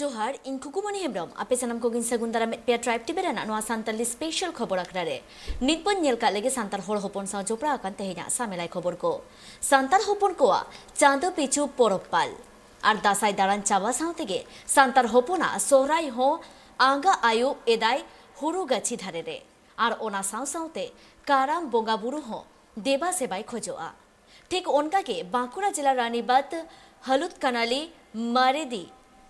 जोहार इन खुकुमनी हेम्ब्रम आपे सनम कोगिन सगुन दारा पे ट्राइब टिबे रना नोआ सांताली स्पेशल खबर आखरा रे नितपन नेल का लेगे सांतार होड़ होपन सा जोपड़ा आकान तेहेना सामेलाई खबर को सांतार होपन कोआ चांदो पिचु पोरपाल आर दासाई दारान चाबा साउतेगे सांतार होपना सोहराई हो आंगा आयु एदाय हुरु गाछी धारे रे आर ओना साउ साउते काराम बोंगा बुरु हो देबा सेबाई खोजोआ ठीक उनका के बांकुड़ा जिला रानीबाद हलुत कनाली मारेदी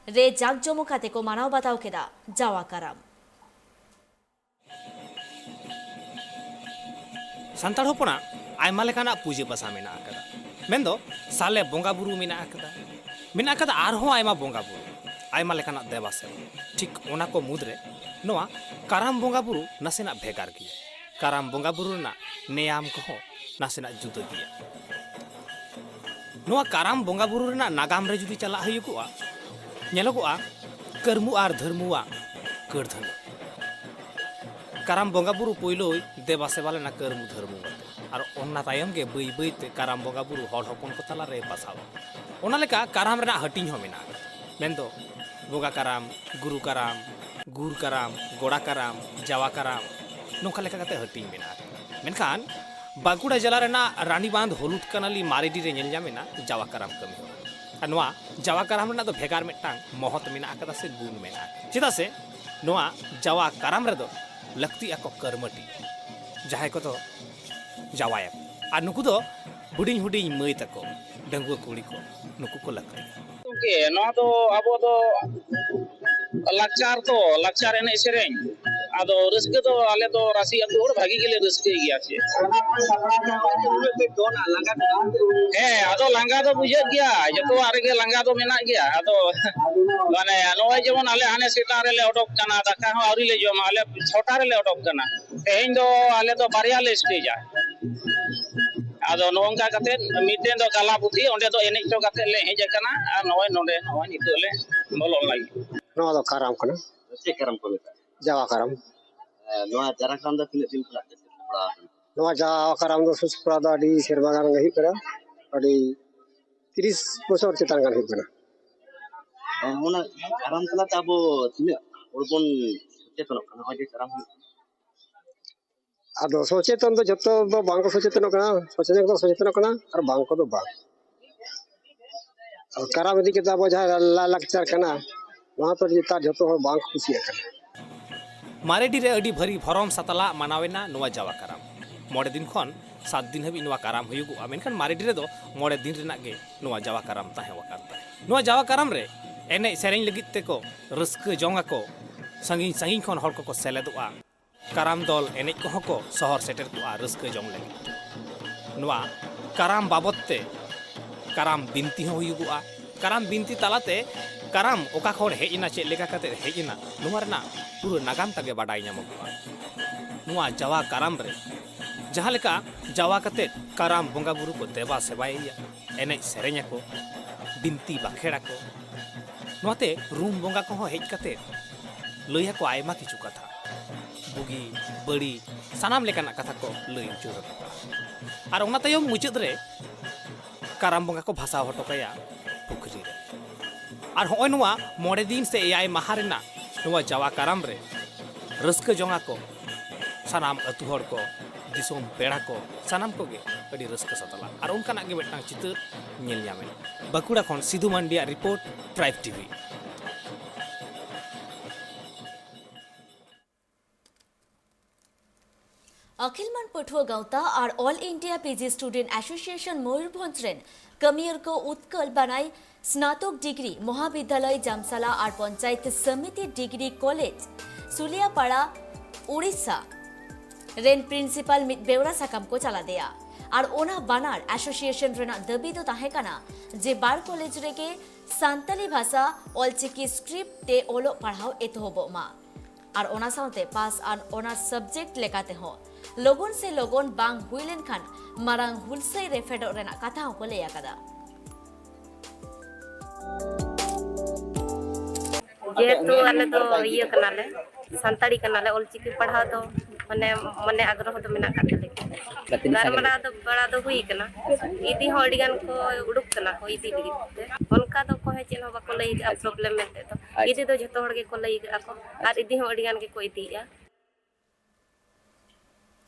रे जाग जमकाते को मानाव बताओ केदा जावा कराम सान्ताड़ होपना आयमा लेकाना पूजा पासा मेना आकदा मेन्दो साले बोंगा बुरु मेना आकदा आरहो आयमा बोंगा बुरु आयमा लेकाना देवा सेवा ठीक ओना को मुद्रे नोआ काराम बोंगा बुरु नासेना भेगार गिया काराम बोंगा बुरु ना नेयाम को नासेना जुदा गिया नोआ काराम बोंगा बुरु ना नागाम रे जुदी चला हयुगुआ नेलोगुआ कर्मु आर धर्मुआ कर्धन काराम बोंगा बुरु पोइलो देवा सेवा लेना कर्मु धर्मु आर ओन्ना तायम के बई बईते काराम बोंगा बुरु हर हपन को तला रे पासाव ओना लेका काराम रेना हटिंग हो मेना मेन्दो बोगा काराम गुरु काराम गुर काराम गोड़ा काराम जावा काराम नोका लेका कते हटिंग मेना मेनखान बांकुड़ा जिला रेना रानीबांध हलुद कनाली मारेडी रे नेल जामेना जावा काराम कमी हो नोआ जावा काराम रेना दो भेगार मिटांग महत मेना आकदा से गुण मेना चेदा से नोआ जावा काराम रे दो लक्ति आको कर्मटी जहाय को तो जावाय आ नुकु दो हुडिंग हुडिंग मई तको डंगुआ कुड़ी को नुकु को लक्ति के नो दो अबो दो लाचार एने सेरेन आदो रस्के दो आले दो राशि अतु और भागी गेले रस्के गिया छे हे आदो लांगा दो बुझे गया जतो आरेगे लांगा दो मेना गया आदो माने नोय जेमन आले हाने सेटा रे ले ओडक कना दाका हो आउरी ले जमा आले छोटा रे ले ओडक कना तेहेन दो आले दो बारिया ले स्टेजा आदो नोंगा कते मिटेन दो गाला बुद्धि ओंडे दो एनेज तो कते ले हेज कना आ नोय नोंडे नोय नितो ले बोलो लाई नोआ दो काराम कना से करम को बेटा जावा कराम नोआ जरा काम दा तिने दिन कला नोआ जावा कराम दो सुसप्रा दा डी सेरवा गान गही करा अडी 30 बছর चितान गान ही कना ओना करम कला ताबो तिने ओरबन चेतन कना होजे करम आदो सचेतन दो जतो दो बांको सचेतन कना सचेतन कना और बांको दो बा और कराम दी के ताबो जा लाक्चर कना वहां तो जिता जतो हो बांक खुशी कना मारेडी रे अडी भरी भरम सतला मानावेना नोआ जावा काराम मोड़े दिन खन 7 दिन हबी नोआ काराम हुयुगु मेनखान मारेडी रे दो मोड़े दिन रेना गे नोआ जावा काराम ताहे वकारता नोआ जावा काराम रे एने सेरेन लगित ते को रस्क जोंगा को संगिन संगिन खन हर को सेलेदुआ काराम दल एने को हको शहर सेटर को रस्क जोंग लगी नोआ काराम बाबतते काराम बिनती हो हुयुगुआ काराम बिनती तालाते काराम ओका खोड़ हेजना चे लेका कते हेजना नुमारना पूरा नागाम तगे बाडाई ᱧᱟᱢᱚᱜᱼᱟ नुआ जावा काराम रे जहाँ लेका जावा कते काराम बोंगा बुरु को देवा सेवाया एने सेरेኛ को बिनती बाखेड़ा को नोते रूम बोंगा को हेज कते लइया को आयमा किछु कथा बुगी बड़ी सानाम लेकाना कथा को लई उचुर आर ओना तयम मुचद रे काराम बोंगा को भाषा हटोकाया पुखरी रे और हॉय नुआ मोड़े दिन से एआई महारेना नुआ जावा काराम रे रस्क जोंगा को सानाम अतु हर को दिसोम पेड़ा को सानाम को गे अडी रस्क सतला और उनका नागे मिटांग चित्र नेल ᱧᱟᱢᱮ बाकुड़ा खन Sidhu Mandia report tribe TV अखिलमान पठुआ गावता और all India PG student association Mayurbhanj रेन कमियर को उत्कल बनाई स्नातक डिग्री महाविद्यालय जामसाला और पंचायत समिति डिग्री कॉलेज सुलियापाड़ा उड़ीसा रेन प्रिंसिपल मित बेवरा साकाम को चला दिया और ओना बानार एसोसिएशन रेना दबी दो ताहेकाना जे बार कॉलेज रेगे सांताली भाषा ऑलचिकी स्क्रिप्ट ते ओलो पढ़ाओ एतोहबो मा और ओना साउते पास और ओना सब्जेक्ट लेकाते हो लोगन से लोगन बांग हुइलेन खान मारांग हुलसई रेफेडो रेना कथा को लेया कदा ये तो आले तो ये कनाले संताड़ी कनाले ऑलचिकी पढ़ा तो माने माने आग्रह तो मेना का तले गारमरा तो बड़ा तो हुई कना इदी हो अडिगान को उडुक कना को इदी लिगिते उनका तो कोहे चेन हो बाको लई का प्रॉब्लम मेते तो इदी तो जतो हड़ के को लई का को आर इदी हो अडिगान के को इदिया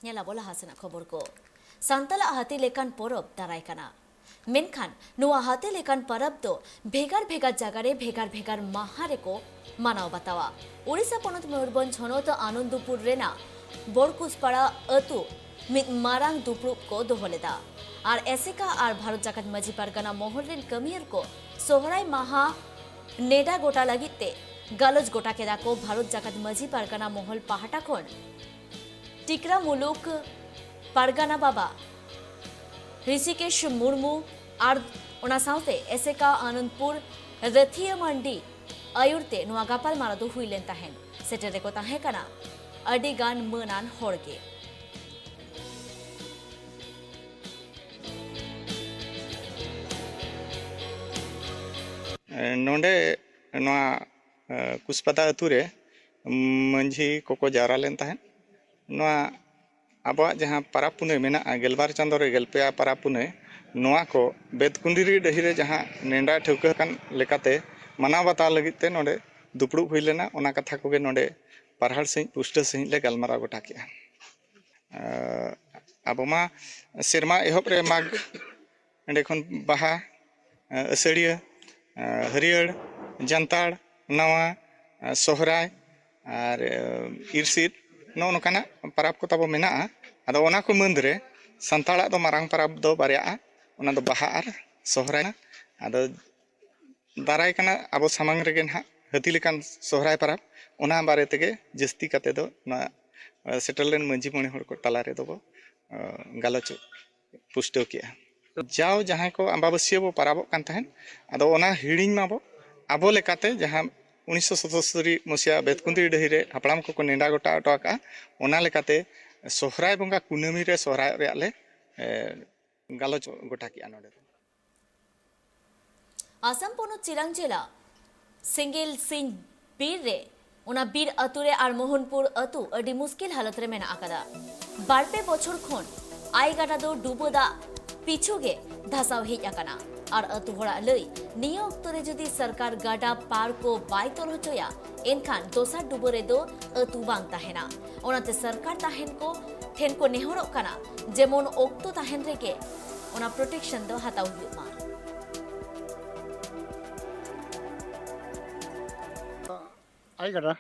ᱧᱮᱞᱟ ᱵᱚᱞᱟ ᱦᱟᱥᱮᱱᱟᱜ ᱠᱷᱚᱵᱚᱨ ᱠᱚ ᱥᱟᱱᱛᱟᱞᱟᱜ ᱦᱟᱹᱛᱤ ᱞᱮᱠᱟᱱ ᱯᱚᱨᱚᱵᱽ ᱫᱟᱨᱟᱭ ᱠᱟᱱᱟ ᱢᱮᱱᱠᱷᱟᱱ ᱱᱚᱣᱟ ᱦᱟᱹᱛᱤ ᱞᱮᱠᱟन ᱯᱚᱨᱚᱵᱽ ᱫᱚ ᱵᱷᱮᱜᱟᱨ ᱵᱷᱮᱜᱟᱨ ᱡᱟᱭᱜᱟ ᱨᱮ ᱵᱷᱮᱜᱟर ᱵᱷᱮᱜᱟर ᱢᱟᱦᱟ ᱨᱮᱠᱚ ᱢᱟᱱᱟᱣ ᱵᱟᱛᱟᱣᱟ ᱳᱲᱤᱥᱟ ᱯᱚᱱᱚᱛ ᱢᱚᱭᱩᱨᱵᱷᱚᱸᱡᱽ ᱦᱚᱱᱚᱛ आनंदपुर ᱨᱮᱱᱟᱜ ᱵᱚᱲᱠᱩᱥᱯᱟᱲᱟ ᱟᱹᱛᱩ ᱢᱤᱫ ᱢᱟᱨᱟᱝ ᱫᱩᱯᱲᱩᱵ ᱠᱚ ᱫᱚᱦᱚ ᱞᱮᱫᱟ ᱟᱨ ᱮᱥᱮᱠᱟ ᱟᱨ ᱵᱷᱟᱨᱚᱛ ᱡᱟᱠᱟᱛ ᱢᱟᱹᱡᱷᱤ ᱯᱟᱨᱜᱟᱱᱟ ᱢᱚᱦᱚᱞ ᱨᱮᱱ ᱠᱟᱹᱢᱤᱭᱟᱹ ᱠᱚ ᱥᱚᱦᱨᱟᱭ ᱢᱟᱦᱟ ᱱᱮᱰᱟ ᱜᱚᱴᱟ ᱞᱟᱹᱜᱤᱫ ᱛᱮ ᱜᱟᱞᱚᱪ ᱜᱚᱴᱟ ᱠᱮᱫᱟ ᱠᱚ ᱵᱷᱟᱨᱚᱛ ᱡᱟᱠᱟᱛ ᱢᱟᱹᱡᱷᱤ ᱯᱟᱨᱜᱟᱱᱟ ᱢᱚᱦᱚᱞ ᱯᱟᱦᱴᱟ ᱠᱷᱚᱱ ᱴᱤᱠᱨᱟ मुलुक पारगाना बाबा ऋषिकेश मुर्मू और ओना साउते एसेका आनंदपुर रथिया मंडी आयुरते नोआ गापाल मारा दो हुई लेन ताहेन सेटे रेको ताहे कना अडी गान मनान होड़गे नोंडे नोआ कुसपता अतुरे मंझी कोको जारा लेन ताहेन नोआ आबा जहाँ पाराब पुने मेना गेलबार चांदो रे गेलपेया पाराब पुने नोआ को बेदकुंडीरी डहिरे जहाँ नेंडा ठेवका कान लेकाते मनाव बाता लगिते नोडे दुपड़ुब हुई लेना ओना कथा कोगे नोडे पारहाड़ सही पुष्ट सही ले गलमारा गोटा किया आबो मा सेरमा एहब रे माग एंडे खन बाहा असड़िया हरियर जानताड़ नवा सोहराय और इरसिद नो नोकाना पाराब को ताबो मेना आदो ओना को मंदरे संताड़ा दो मारांग पाराब दो बारिया ओना दो बाहा आर सोहराय आदो दाराय कना आबो सामांग रेगे ना हती लेकान सोहराय पाराब ओना बारे तेगे जस्ती कते दो ना सेटललेन मंजी मणि हड़ को तालारे दो गालोच पुष्टो किया जाओ जहां को अंबाबसिया बो पाराबो कान तहन आदो ओना हिड़िंग माबो आबो लेकाते जहां 1977 मसिया बेतकुंदी डहिरे हापड़ाम को नेंडा गोटा अटोका ओना लेकाते सोहराय बंगा कुनमी रे सोहराय रे आले गालोच गोटा किया नोडे आसाम पोनो चिरांग जिला सिंगल सिंह बीर रे ओना बीर अतुरे आर मोहनपुर अतु अडी मुश्किल हालत रे मेना आकादा बारपे बछर खन आय गाडा दो डुबोदा पिछुगे धसाव हेज आकाना और अतु होड़ा लई निया अक्तो रे जदि सरकार गाडा पार को बाय तोल होचोया एनखान दोसार डुबो रे दो अतु बांग ताहेना ओनाते सरकार ताहेन को ठेन को नेहरोग काना जेमन अक्तो ताहेन रेगे ओना प्रोटेक्शन दो हाताव हुयुमा आई गड़ा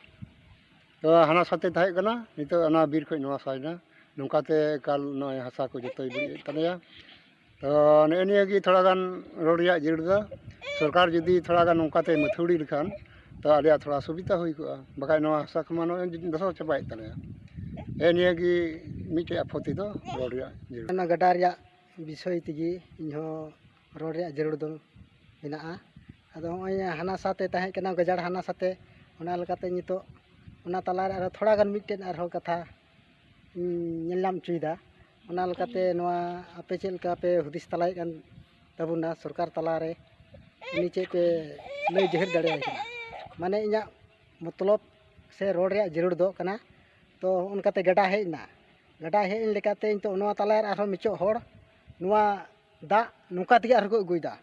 तो हाना साथे थाहे कना नितो अना बीर खय नवा साइना नोंकाते काल नय हासा को जतोय बिड़ी तनेया तो नेनियागी थोड़ा गान रोडिया जिरदा सरकार जदि थोड़ा गान नोंकाते मथुड़ी लखान तो आलिया थोड़ा सुविधा हुई को बकाय नवा हासा खमानो दसो चबाय तनेया एनियागी मिटे आपत्ति तो रोडिया जिर ना गडारिया विषय तिगी इहो रोडिया जरूर दो मेना आदो होय हाना साथे ताहे कना गजाड़ हाना साथे ओना लकाते नितो ओना तला रे थोड़ा गान मिटेन आरो कथा नेलाम चुइदा ओना लकाते नोआ आपे चेलका पे हुदिस तलाय कान तबुना सरकार तला रे उनी चे पे लई जहर दाड़े माने इया मतलब से रोड रे जरूर दो कना तो उनकाते गडा हेना गडा हेन लेकाते तो नोआ तला रे आरो मिचो होड़ नोआ दा नुका तिगे आरो गुइदा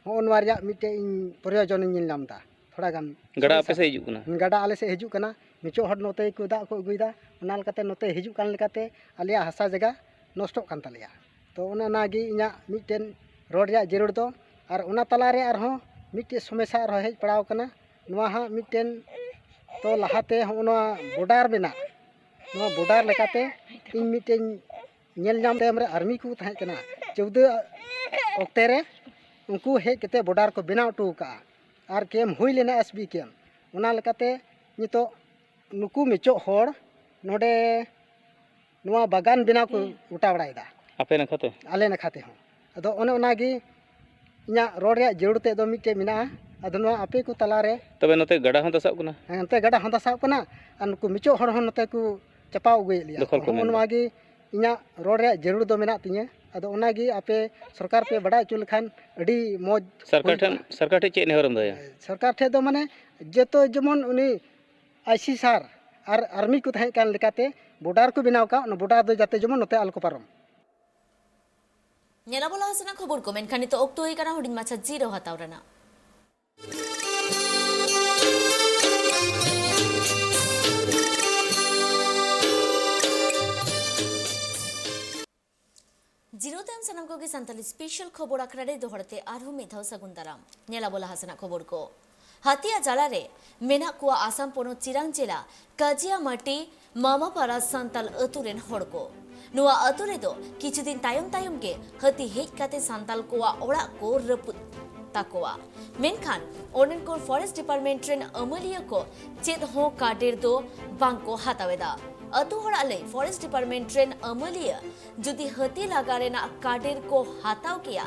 हो नोआ रे मिटे प्रयोजन नेलामदा थोड़ा गान गड़ा आपे से हिजु कना गड़ा आले से हिजु कना मिचो हड नोते को दा को गुइदा ओना लकाते नोते हिजु कान लेकाते आलिया हासा जगह नष्टो कान तलिया तो ओना नागी इया मिटेन रोड रे जरूर दो और ओना तला रे आरो मिटे समस्या आरो हेज पड़ाव कना नोआ हा मिटेन तो लहाते होना बॉर्डर बिना नोआ बॉर्डर लेकाते इन मिटेन नेल नाम तेम रे आर्मी को थाहे कना 14 ओक्टे रे उनको हेज केते बॉर्डर को बनाव टू का और केम हुई लेना एसबी केम ओना लेकाते नितो नुकु मिचो होड़ नोडे नोआ बागान बिना को उटा बड़ाइदा आपे न खाते आले न खाते हो अदो ओने ओनागी इया रोड रे जरूरते दो मिटे मिना अदो नोआ आपे को तला रे तबे नते गड़ा हन दसाब कना नते गड़ा हन दसाब कना अन नुकु मिचो होड़ हन नते को चपाव गई लिया ओनवागी इया रोड रे जरूर दो मेना तिया अदो ओनागी आपे सरकार पे बड़ा चुल खान अडी मौज सरकार ठे चे नेहरम दया सरकार ठे दो माने जेतो जमन उनी आईसी सार और आर्मी को थाहे कान लेकाते ᱵᱚᱰᱟᱨ ᱠᱚ ᱵᱮᱱᱟᱣ ᱠᱟᱜ ᱚᱱᱟ ᱵᱚᱰᱟᱨ ᱫᱚ ᱡᱟᱛᱮ ᱡᱮᱢᱚᱱ ᱱᱚᱛᱮ ᱟᱞᱚ ᱠᱚ ᱯᱟᱨᱚᱢ ᱧᱮᱞᱟᱵᱚᱞᱟ ᱦᱟᱥᱟᱱᱟ ᱠᱷᱚᱵᱚᱨ ᱠᱚ ᱢᱮᱱᱠᱷᱟᱱ ᱱᱤᱛᱚᱜ ᱚᱠᱛᱚ ᱦᱩᱭ ᱠᱟᱱᱟ ᱦᱩᱰᱤᱧ ᱢᱟᱪᱷᱟ ᱡᱤᱨᱟᱹᱣ ᱦᱟᱛᱟᱣ ᱨᱮᱱᱟᱜ। जिरो तायम सानाम कोगे सान्ताली स्पेशल खबर आखड़ा रे दोहड़ते आरहु मिद धाव सागुन दाराम नेलाबोला हासना खबर को हातिया जाला रे मेना कुआ आसाम पोनो चिरांग जिला काजिया माटी मामापारा सान्ताल अतुरेन हड़ को नुआ अतु रे दो किछु दिन तायम तायम गे हाती हेज काते सान्ताल कुआ ओड़ा को रपुत ताकोआ मेनखान ओनेन को फॉरेस्ट डिपार्टमेंट रेन अमलिया को चेद हो काडेर दो बांको हातावेदा अतु हड़ा ले फॉरेस्ट डिपार्टमेंट रेन अमलिया जुदी हाथी लागा रेना काडेर को हाताव किया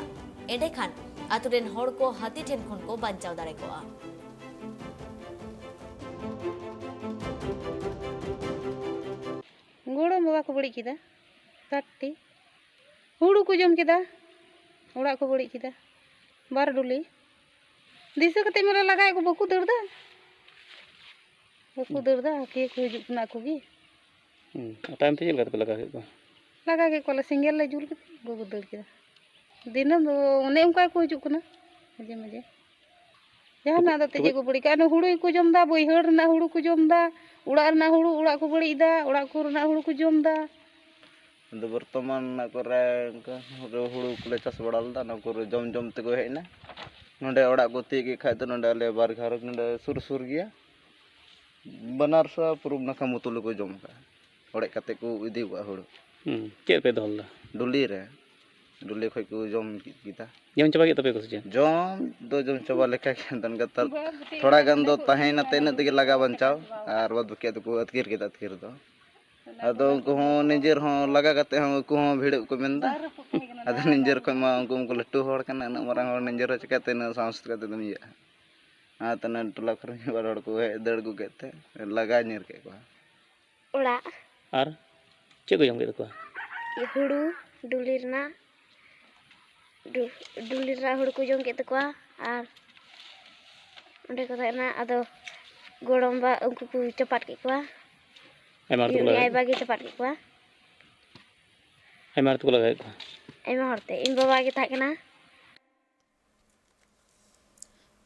एंडेखान अतु रेन हड़ को हाथी ठेन खन को बांचाव दारे कोआ गोड़ो बाबा को बड़ी किदा काटती हुड़ू को जम किदा ओड़ा को बड़ी किदा बार डुली दिशा कते मेरा लगाए को बकु दर्दा के को हिजुक ना को गी टाइम पे चल पे लगा के कोला सिंगल ले जुल के बकु दर किदा दिनम दो ओने उनका को हिजुक ना मजे मजे जहां ना दते जे को बड़ी का हुड़ू को जमदा बइहड़ ना हुड़ू को जमदा उड़ा ना हुड़ू उड़ा को बड़ी दा उड़ा को ना हुड़ू को जमदा बर्तमान हुड़ू को चाष बड़ा जम जम तक हेना नोडे ओड़ा को तीगे खाए तो नोडे आले बार घर नोडे सुर सुर गया बनारसा पूर्व नाखा मुतुल को जम का ओड़े काते को इदी हुड़ू चेक पे दहलदा डुली खै को जम कीता जम चबा के तबे को से जम दो जम चबा लेखा के तनका थोड़ा गान दो तहेना तेन तक लगा बंचाव और बाद के तो अतकिर के अतकिर दो अदो उनको निजेर हो लगा करते हो उनको भिड़ को मेंदा अदो निजेर को मा उनको लट्टू होड़ कना न मरांग होड़ निजेर चिकाते न सांस करते दम या आ तने टोला खरन बार होड़ को दड़ को केते लगा निर के को ओड़ा और चे को जम के को हुड़ू डुलिरना हुड़ू को जम के तको और ओंडे को ना अदो गोड़मबा उनको को चपाट के को आई बागी चपाट के को आई मार तो लगा को आई हरते इन बाबा के थाकना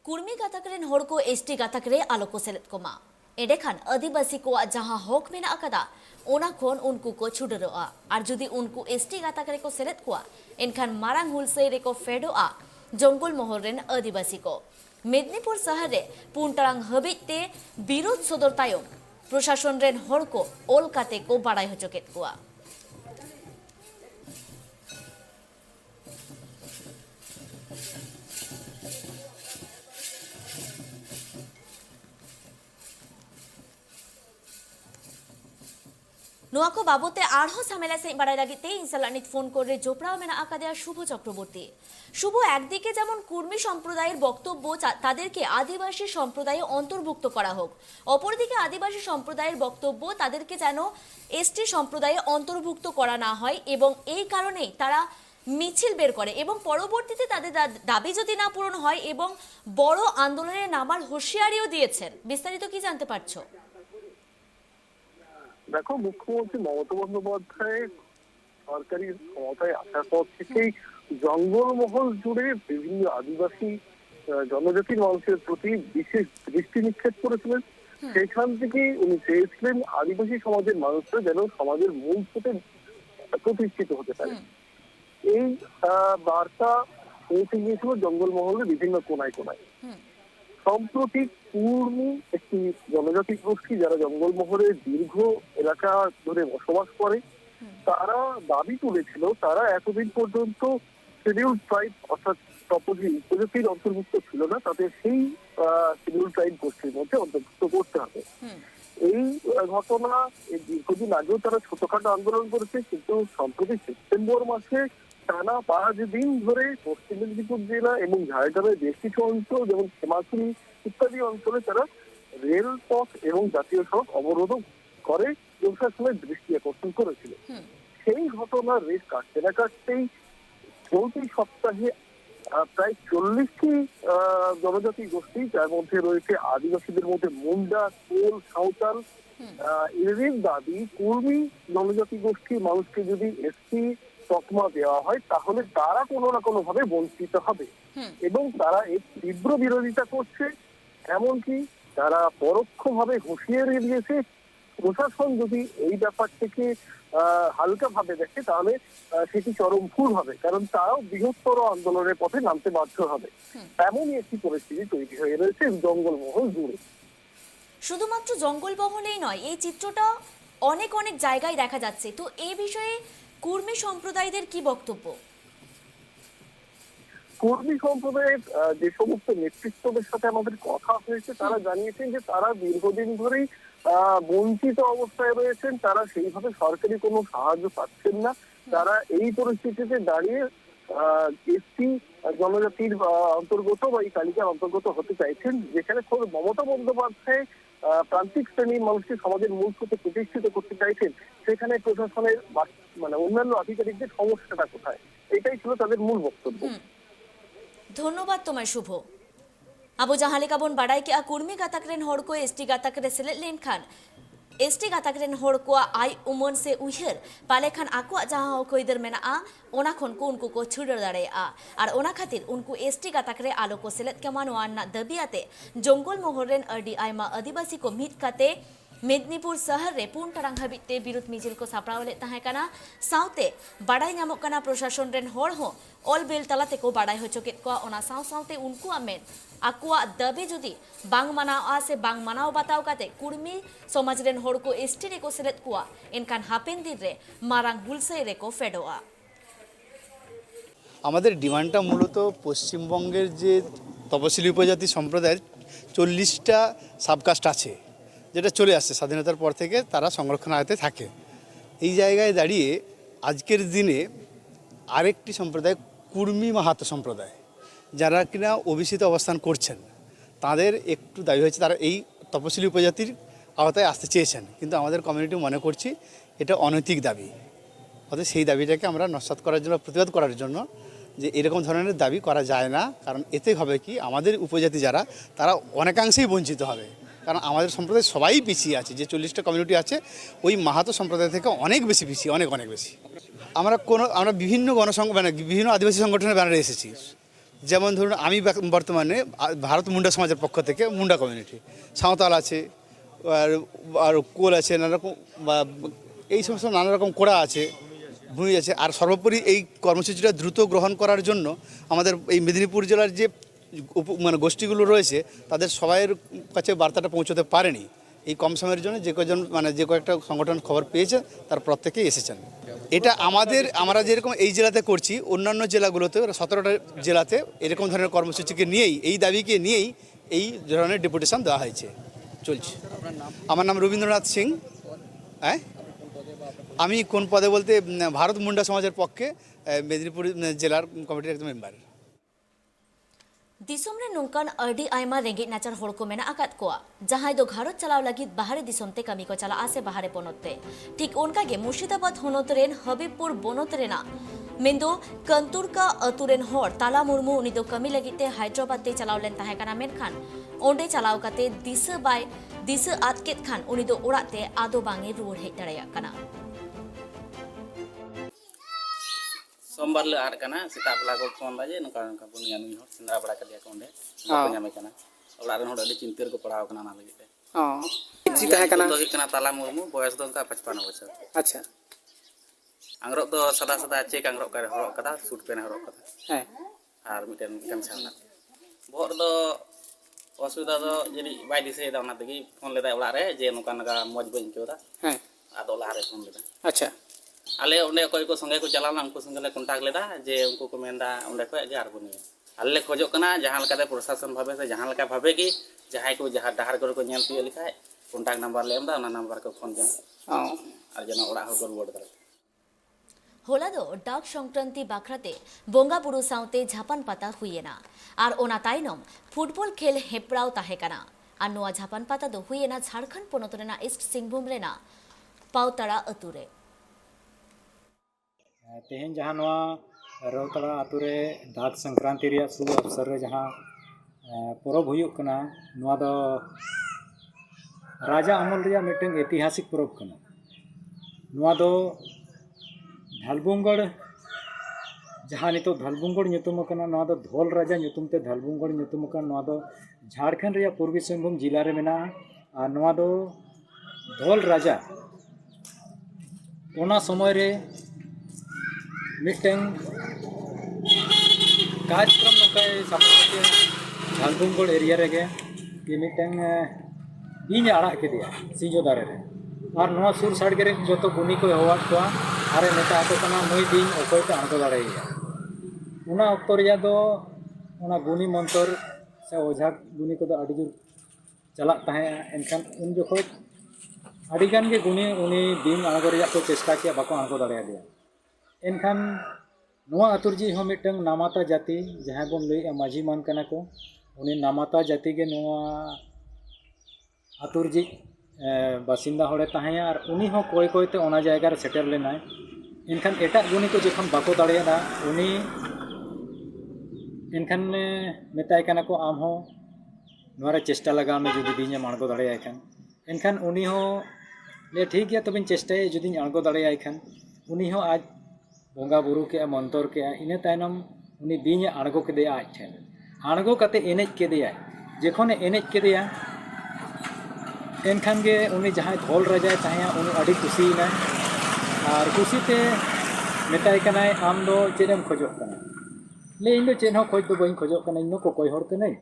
कुर्मी गाथक रेन हड़ को एसटी गाथक रे आलो को सेलेद को मा एंडेखान आदिवासी को जहां हक मेना अकदा ओना खोन उनको को छुडरोआ और जुदी उनको एसटी गाथक रे को सेलेद को एनखान मारांग हुलसई रे को फेडोआ जंगल मोहर रेन आदिवासी को मेदिनीपुर शहर रे पुनटारांग हबिते विरोध सदर तायम प्रशासन रेन हड़ को ओल काते को बाड़ाई हचोकेत कोआ नोआ को बाबते आरहो झमेला से बाड़ाई लागिते इनसालानित फोन करे जोपड़ा मेना आकादेया शुभ चक्रवर्ती शुभ একদিকে যেমন কুর্মী সম্প্রদায়ের বক্তব্য তাদেরকে আদিবাসী সম্প্রদায়ে অন্তর্ভুক্ত করা হোক অপরদিকে আদিবাসী সম্প্রদায়ের বক্তব্য তাদেরকে যেন এসটি সম্প্রদায়ে অন্তর্ভুক্ত করা না হয় এবং এই কারণেই তারা মিছিল বের করে এবং পরবর্তীতে তাদের দাবি যদি না পূরণ হয় এবং বড় আন্দোলনে নামার হুঁশিয়ারিও দিয়েছেন বিস্তারিত কি জানতে পারছো দেখো মুখ্যমন্ত্রী মমতা বন্দ্যোপাধ্যায় সরকারি ক্ষমতায় আসার পর থেকেই জঙ্গলমহল জুড়ে বিভিন্ন আদিবাসী জনজাতির মানুষের প্রতি বিশেষ দৃষ্টি নিক্ষেপ করেছিলেন সেখান থেকে উনি চেয়েছিলেন আদিবাসী সমাজের মানুষরা যেন সমাজের মূল স্রোতে প্রতিষ্ঠিত হতে পারে এই বার্তা পৌঁছে গিয়েছিল জঙ্গলমহলের বিভিন্ন কোনায় কোনায় সম্প্রতি কুর্মী একটি জনজাতি গোষ্ঠী যারা জঙ্গলমহলের দীর্ঘ এলাকা ধরে বসবাস করে তারা দাবি তুলেছিল তারা এতদিন পর্যন্ত শিডিউল ট্রাইব অর্থাৎ তপসিলি উপজাতির অন্তর্ভুক্ত ছিল না তাদের সেই শিডিউল ট্রাইব গোষ্ঠীর মধ্যে অন্তর্ভুক্ত করতে হবে এই ঘটনা দীর্ঘদিন আগেও তারা ছোটখাটো আন্দোলন করেছে কিন্তু সম্প্রতি সেপ্টেম্বর মাসে টানা 5 দিন ধরে পশ্চিম মেদিনীপুর জেলা এবং ঝাড়গ্রামের বেশ কিছু অঞ্চল যেমন খেমাখুড়ি ইত্যাদি অঞ্চলে তারা রেলপথ এবং জাতীয় সড়ক অবরোধ করে প্রশাসনের দৃষ্টি আকর্ষণ করেছিল সেই ঘটনার রেশ কাটতে না কাটতেই চলতি সপ্তাহে প্রায় 40টি জনজাতি গোষ্ঠী, যার মধ্যে রয়েছে আদিবাসীদের মধ্যে মুন্ডা, কোল, সাঁওতাল। এদের দাবি কুর্মি জনজাতি গোষ্ঠীর মানুষকে যদি এসটি তকমা দেওয়া হয় তাহলে তারা কোনো না কোনো ভাবে বঞ্চিত হবে এবং তারা এর তীব্র বিরোধিতা করছে। এমনকি তারা পরোক্ষভাবে হুঁশিয়ারি দিয়েছে প্রশাসন যদি এই ব্যাপারটিকে হালকা ভাবে দেখে তাহলে সেটি চরম ভুল হবে, কারণ তারাও বৃহত্তর আন্দোলনের পথে নামতে বাধ্য হবে। এমনই একটি পরিস্থিতি তৈরি হয়ে রয়েছে জঙ্গলমহল জুড়ে। শুধুমাত্র জঙ্গলমহলেই নয়, এই চিত্রটা অনেক অনেক জায়গায় দেখা যাচ্ছে। তো এই বিষয়ে কুর্মী সম্প্রদায়দের কি বক্তব্য? কুর্মী সম্প্রদায়ের যে সমস্ত নেতৃত্বদের সাথে আমাদের কথা হয়েছে তারা জানিয়েছেন যে তারা দীর্ঘদিন ধরেই বঞ্চিত অবস্থায় রয়েছেন, তারা সেইভাবে সরকারি কোনো সাহায্য পাচ্ছেন না। তারা এই পরিস্থিতিতে দাঁড়িয়ে এসটি জনজাতির অন্তর্গত বা এই তালিকার অন্তর্গত হতে চাইছেন, যেখানে খোদ মমতা বন্দ্যোপাধ্যায় প্রান্তিক শ্রেণীর মানুষকে সমাজের মূল স্রোতে প্রতিষ্ঠিত করতে চাইছেন, সেখানে প্রশাসনের মানে অন্যান্য আধিকারিকদের সমস্যাটা কোথায়, এটাই ছিল তাদের মূল বক্তব্য। ধন্যবাদ তোমায় শুভ। আবু জাহাঁ লেকা বন বাড়াই কে কুর্মী গাতাक रेन हड़ को एसटी गाताक रे सेलेद लेनखान एसटी गाताक रेन हड़ को आय उमन से उयहर पाले खान आको जहां हकइदर मेना ओना खन को उनको को छुड़र दाड़ेया और ओना खातिर उनको एसटी गाताक रे आलो को सेलेद के मानवाना दबियाते जंगल महल रेन अडी आयमा आदिवासी को मित काते मेदिनीपुर शहर रे पुन टारांग हाबिते बिरुद मिजिल को सापड़ाव ले ताहें काना साउते बाड़ाई नामक काना प्रशासन रेन हड़ हो ऑल बिल तलाते को बाड़ाई होचो केत को ओना साउ साउते उनको आमेन आकुआ दबे जुदी बांग मनाव से बांग मनाव बताव काते कुर्मी समाज रेन हड़ को एसटी रे को सेलेद कुआ एनखान हापेन दिन रे मारांग बुलसई रे को फेडोआ। আমাদের ডিমান্ডটা মূলত পশ্চিমবঙ্গের যে তপশিলি উপজাতি সম্প্রদায়ের 40টা সাবকাস্ট আছে, যেটা চলে আসছে স্বাধীনতার পর থেকে তারা সংরক্ষণ আয়তে থাকে। এই জায়গায় দাঁড়িয়ে আজকের দিনে আরেকটি সম্প্রদায় কুর্মী মাহাতো সম্প্রদায়, যারা কিনা ওবিসিতে অবস্থান করছেন, তাদের একটু দাবি হয়েছে তারা এই তপশিলি উপজাতির আওতায় আসতে চেয়েছেন, কিন্তু আমাদের কমিউনিটি মনে করছি এটা অনৈতিক দাবি। অর্থাৎ সেই দাবিটাকে আমরা নস্যাৎ করার জন্য, প্রতিবাদ করার জন্য যে এরকম ধরনের দাবি করা যায় না, কারণ এতে হবে কি আমাদের উপজাতি যারা তারা অনেকাংশেই বঞ্চিত হবে, কারণ আমাদের সম্প্রদায় সবাই পিছিয়ে আছে। যে 40টা কমিউনিটি আছে ওই মাহাতো সম্প্রদায় থেকে অনেক বেশি পিছিয়ে, অনেক অনেক বেশি। আমরা বিভিন্ন মানে বিভিন্ন আদিবাসী সংগঠনের ব্যানারে এসেছি। যেমন ধরুন আমি বর্তমানে ভারত মুন্ডা সমাজের পক্ষ থেকে মুন্ডা কমিউনিটি, সাঁওতাল আছে, আর কোল আছে, নানা রকম এই সমস্ত নানা রকম কোড়া আছে, ভূমি আছে। আর সর্বোপরি এই কর্মসূচিটা দ্রুত গ্রহণ করার জন্য আমাদের এই মেদিনীপুর জেলার যে মানে গোষ্ঠীগুলো রয়েছে তাদের সবাইয়ের কাছে বার্তাটা পৌঁছতে পারেনি। এই কম সময়ের জন্য যে কয়েকটা সংগঠন খবর পেয়েছে তার প্রত্যেকেই এসেছেন। এটা আমরা যেরকম এই জেলাতে করছি, অন্যান্য জেলাগুলোতে 17টা জেলাতে এরকম ধরনের কর্মসূচিকে নিয়েই, এই দাবিকে নিয়েই এই ধরনের ডেপুটেশন দেওয়া হয়েছে, চলছে। আমার নাম রবীন্দ্রনাথ সিং। হ্যাঁ, আমি কোন পদে বলতে ভারত মুন্ডা সমাজের পক্ষে মেদিনীপুর জেলার কমিটির একজন মেম্বার। दिसोम रे नोंकान अडी आयमा रेंगे नाचार हड़ को मेना आकात कोआ जहां दो घारो चलाव लगित बाहरे दिसोमते कमी को चला आसे बाहरे पोनोते ठीक उनका गे मुर्शिदाबाद होनोत रेन हबीबपुर बोनोत रेना मेंदो कंतुरका अतुरेन हड़ ताला मुर्मू उनी दो कमी लगिते हैदराबाद ते चलाव लेन ताहे काना मेनखान ओंडे चलाव काते दिस आतकेत खान उनी दो ओड़ाते आदो बांगे रुवर हेज दाड़ेया काना। सोमवार ले आर कना सेता बेला को फोन बाजे नका नका बुनिया नुई हर सिंदरा बड़ा कलिया को ओंडे को ᱧᱟᱢᱮ ᱠᱟᱱᱟ ᱚᱲᱟᱜ ᱨᱮᱱ ᱦᱚᱲ ᱟᱹᱰᱤ ᱪᱤᱱᱛᱟᱹ ᱨᱮᱠᱚ ᱯᱟᱲᱟᱣ ᱠᱟᱱᱟ ᱚᱱᱟ ᱞᱟᱹᱜᱤᱫ ᱛᱮ ᱪᱤ ᱛᱟᱦᱮᱸ ᱠᱟᱱᱟ ᱫᱚ ᱦᱩᱭᱩᱜ ᱠᱟᱱᱟ ᱛᱟᱞᱟ ᱢᱩᱨᱢᱩ ᱵᱚᱭᱚᱥ ᱫᱚ ᱚᱱᱠᱟ 55 ᱵᱚᱪᱷᱚᱨ। ᱟᱪᱪᱷᱟ, ᱟᱝᱨᱚᱵ ᱫᱚ ᱥᱟᱫᱟ ᱥᱟᱫᱟ ᱪᱮᱠ ᱟᱝᱨᱚᱵ ᱠᱟᱨᱮ ᱦᱚᱨᱚᱜ ᱠᱟᱫᱟ, ᱥᱩᱴ ᱯᱮᱱ ᱦᱚᱨᱚᱜ ᱠᱟᱫᱟ ᱦᱮᱸ, ᱟᱨ ᱢᱤᱫᱴᱮᱱ ᱜᱟᱢᱪᱷᱟ ᱦᱚᱸ ᱵᱚᱦᱚᱜ ᱨᱮᱫᱚ অসুবিধা ᱫᱚ ᱡᱟᱹᱱᱤᱡ ᱵᱟᱭ ᱫᱤᱥᱟᱹᱭᱮᱫᱟ, ᱚᱱᱟ ᱛᱮᱜᱮ ᱯᱷᱳᱱ ᱞᱮᱫᱟᱭ ᱚᱲᱟᱜ ᱨᱮ ᱡᱮ ᱱᱚᱝᱠᱟ ᱱᱚᱝᱠᱟ ᱢᱚᱡᱽ ᱵᱟᱹᱧ ᱟᱹᱭᱠᱟᱹᱣᱫᱟ। ᱦᱮᱸ, ᱟᱫᱚ ᱞᱟᱦᱟᱨᱮ ᱯᱷᱳᱱ ᱞᱮᱫᱟ। ᱟᱪᱪᱷᱟ, ᱟᱞᱮ ᱚᱸᱰᱮ ᱚᱠᱚᱭ ᱠᱚ ᱥᱚᱸᱜᱮ ᱠᱚ ᱪᱟᱞᱟᱣᱱᱟ ᱩᱱᱠᱩ ᱥᱚᱸᱜᱮ ᱞᱮ ᱠᱚᱱᱴᱟᱠᱴ ᱞᱮᱫᱟ ᱡᱮ ᱩᱱᱠᱩ ᱠᱚ ᱢᱮᱱᱫᱟ ᱚᱸᱰᱮ ᱠᱷᱚᱡ ᱜᱮ ᱟᱨ ᱵᱚᱱᱤᱭᱟ ᱟᱞᱮ ᱞᱮ ᱠᱷᱚᱡᱚᱜ ᱠᱟᱱᱟ ᱡᱟᱦᱟᱸ ᱞᱮᱠᱟᱛᱮ ᱯᱨᱚᱥᱟᱥᱚᱱ ᱵᱷᱟᱵᱮ ᱥᱮ ᱡᱟᱦᱟᱸ ᱞᱮᱠᱟ ᱵᱷᱟᱵᱮ ᱜᱮ ᱡᱟᱦᱟᱸᱭ ᱠᱚ ᱡᱟᱦᱟᱸ ᱰᱟᱦᱟᱨ ᱠᱚᱨᱮ ᱠᱚ ᱧᱮᱞ ᱛᱤᱭᱳᱜ ᱞᱮᱠᱷᱟᱡ ᱠᱚᱱᱴᱟᱠᱴ ᱱᱟᱢᱵᱟᱨ ᱞᱮ ᱮᱢᱫᱟ, ᱚᱱᱟ ᱱᱟᱢᱵᱟर ᱠᱚ ᱯᱷᱳᱱ ᱡᱮᱱᱚ আর যেন ওড়াগ হল রুয়াড় দাঁড়ায়। होला दो डाक संक्रांति बाखराते बोंगा बुरु साउते झापान पाता हुईना और ओना तायनम फुटबल खेल हेपड़ाव ताहेकाना और नोआ झापान पाता दो हुईना झारखंड पोनोत रेना ईस्ट सिंहभूम रेना पाउताड़ा अतुरे। तेहेन जहां नोआ रौतड़ा आतु रे डाक संक्रांति रे शुभ अवसर रे जहाँ परब हुयुक कना नोआ दो राजा अमल रे मिटन ऐतिहासिक परब कना। नोआ दो धलबुंगड़ जहाँ नितो धलबुंगड़ nyutum कना नोआ दो धोल राजा nyutum ते धलबुंगड़ nyutum कना। नोआ दो झारखंड रे पूर्वी सिंहभूम जिला रे मेना और नोआ दो धोल राजा ओना समय रे मिटन कार्यक्रम नौकाय सामने झालबुंगड़ एरिया रेगे कि मिटन बीज आड़ा के सिंजो दारे रे और नोआ सुर साड़गे रे जो गुनी को हवाट को आरे मेता को कना नई बीज ओकोय ते आणगो दाड़ेया उना अक्तो रे दो उना गुनी मंत्र से ओझा गुनी को अड़ी जोर चला ताहे एनखान उन जोखोय अड़ीगान गे गुनी उनी बीज आणगो रे को चेष्टा किया बाको आणगो दाड़ेया दिया। एनखान नोआ आतुरजी हो मिटन नामाता जाति जहाँ बन लई माझी मान कना को उनी नामाता जाति के नोआ आतुरजी बासिंदा होड़े ताहेया और उनी हो कोई कोई ते ओना जायगा रे सेटर लेनाय। इनखान एटा गुनी को जखन बाको दाड़ेया उनी इनखान मेताय कना को आम हो नोरे चेष्टा लगा में जुदी बीज आणगो दाड़ेया खान इनखान उनी हो ले ठीक गया तबिन चेष्टाय जुदी आणगो दाड़ेया खान उनी हो आज बोंगा बुरु के मंतर के इन तायनम उनी बीज आणगो केदेया आज ठेन आणगो कते एनेज केदेया जखन एनेज केदेया एनखान गे उनी जहाँ धोल राजा ताहेया उनी अड़ी खुशीना और खुशीते मेताय कनाय आम दो चेदम खोजो कना ले इन दो चेन हो खोज दो बई खोजो कना इन को कोई हर कनाय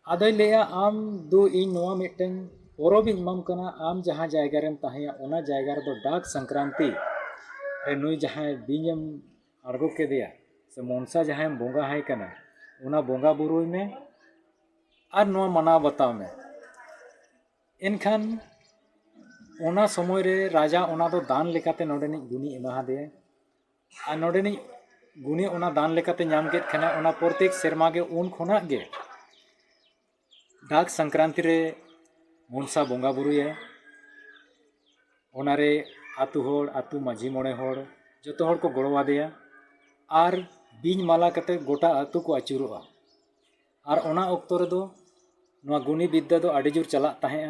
आदय लेया आम दो इन नोआ मिटन परब इमाम कना आम जहाँ जायगा रेम ताहेया ओना जायगा रे दो डाक संक्रांति नुई जहाँ बीजम आड़गो केदेया से मनसा जहाँ बोंगा है कना उना बोंगा बुरुई में और नोआ मनाव बताव में। एनखान ओना समय रे राजा ओना दो दान लेकाते नोडेनी गुनी एमा दे और नोडेनी गुनी ओना दान लेकाते नाम केद खाना ओना प्रत्येक सेरमा गे उन खोना गे डाक संक्रांति रे मनसा बोंगा बुरुए ओना रे आतु होड़ आतु माझी मोड़े होड़ जो होड़ को गड़वा दिया और बीज माला कते गोटा आतु को आचुरोआ और ओना ओक्तो रे दो नोआ गुनी विद्या दो आड़ी जोर चला ताहेया